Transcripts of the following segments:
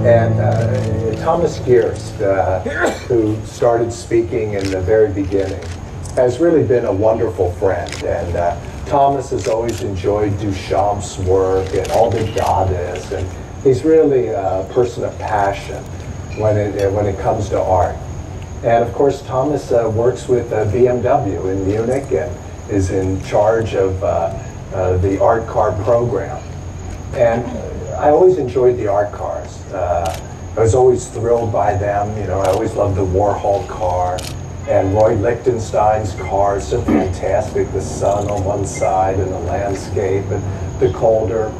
And Thomas Gierst, who started speaking in the very beginning, has really been a wonderful friend. And Thomas has always enjoyed Duchamp's work and all the Dadaist, and he's really a person of passion when it comes to art. And of course, Thomas works with BMW in Munich and is in charge of the art car program. And I always enjoyed the art cars. I was always thrilled by them. You know, I always loved the Warhol car and Roy Lichtenstein's cars, so fantastic. The sun on one side and the landscape and the Calder.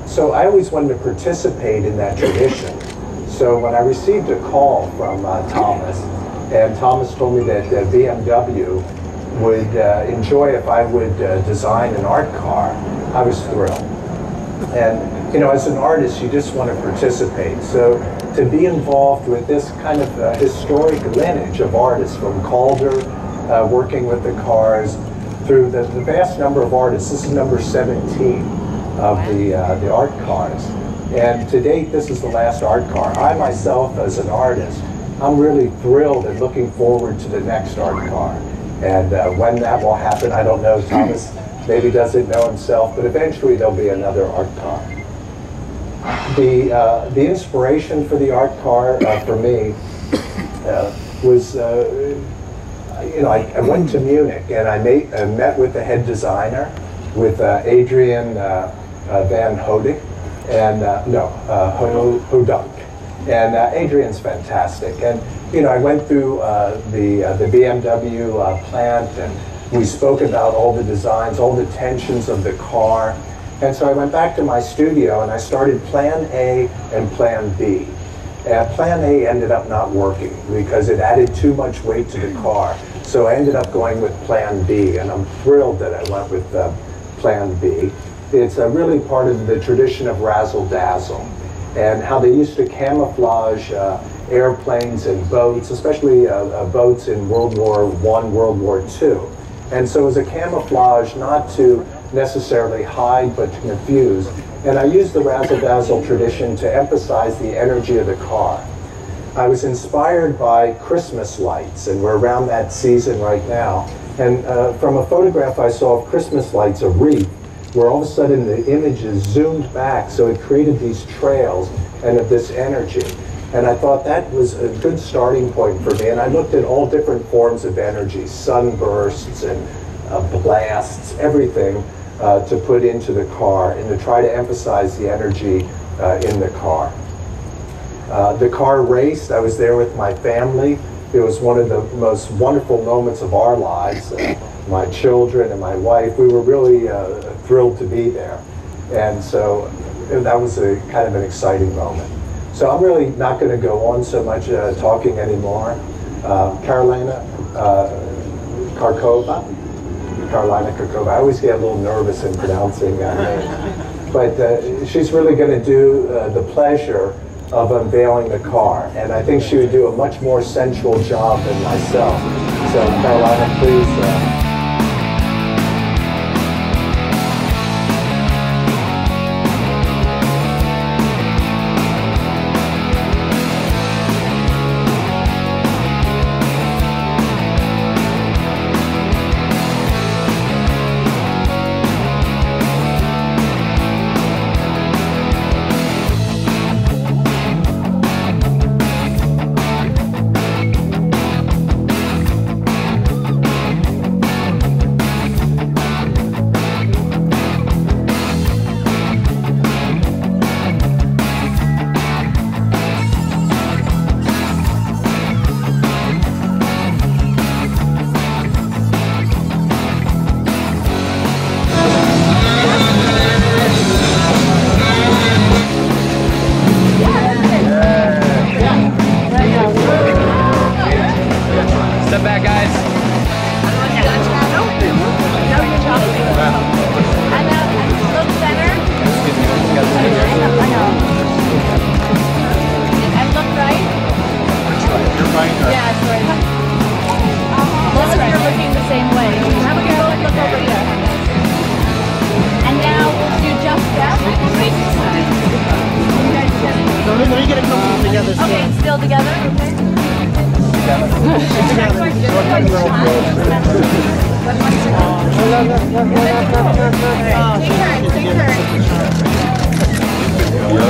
So I always wanted to participate in that tradition. So when I received a call from Thomas, and Thomas told me that BMW would enjoy if I would design an art car, I was thrilled. And you know, as an artist, you just want to participate. So to be involved with this kind of historic lineage of artists, from Calder, working with the cars, through the vast number of artists. This is number 17 of the art cars. And to date, this is the last art car. I myself, as an artist, I'm really thrilled and looking forward to the next art car. And when that will happen, I don't know. Thomas maybe doesn't know himself, but eventually there'll be another art car. The inspiration for the art car for me was, you know, I went to Munich and I met with the head designer, with Adrian van Hodijk, and Hodunk. And Adrian's fantastic. And you know, I went through the BMW plant, and we spoke about all the designs, all the tensions of the car. And so I went back to my studio and I started Plan A and Plan B. Plan A ended up not working because it added too much weight to the car. So I ended up going with Plan B, and I'm thrilled that I went with Plan B. It's really part of the tradition of razzle dazzle, and how they used to camouflage airplanes and boats, especially boats in World War I, World War II. And so it was a camouflage not to necessarily hide, but to confuse. And I used the razzle-dazzle tradition to emphasize the energy of the car. I was inspired by Christmas lights, and we're around that season right now. And from a photograph I saw of Christmas lights, a wreath, where all of a sudden the images zoomed back, so it created these trails and of this energy. And I thought that was a good starting point for me. And I looked at all different forms of energy, sunbursts and blasts, everything to put into the car and to try to emphasize the energy in the car. The car raced. I was there with my family. It was one of the most wonderful moments of our lives. My children and my wife, we were really thrilled to be there. And so that was a kind of an exciting moment. So I'm really not going to go on so much talking anymore. Carolina Karkova. I always get a little nervous in pronouncing that name. But she's really going to do the pleasure of unveiling the car. And I think she would do a much more sensual job than myself. So Carolina, please. let me get a couple together. Okay, still together? Okay.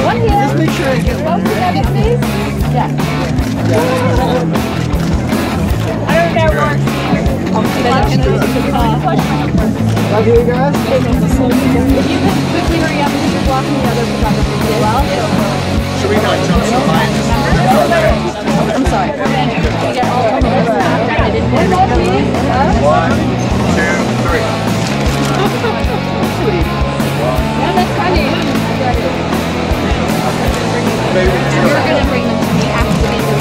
One here. Just make sure I get Both together, please. Yeah. I don't know where it's Love you guys. If you could quickly hurry up because you're blocking the other photographers as well. Should we not jump so high? I'm sorry. You get all of them. I didn't want to please. 1, 2, 3. Yeah, that's funny. You're going to bring them to me after the video.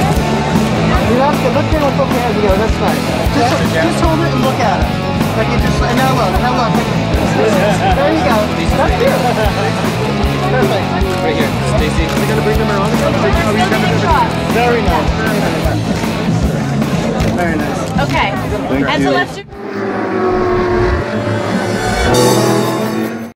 You have to look at it with both hands together. That's fine. Just hold it and look at it. Like you just, and now look. There you go. That's cute. Perfect. Right here, Stacy. Are we going to bring them around? Very Very nice. Very nice. Very nice. Okay. And so let's do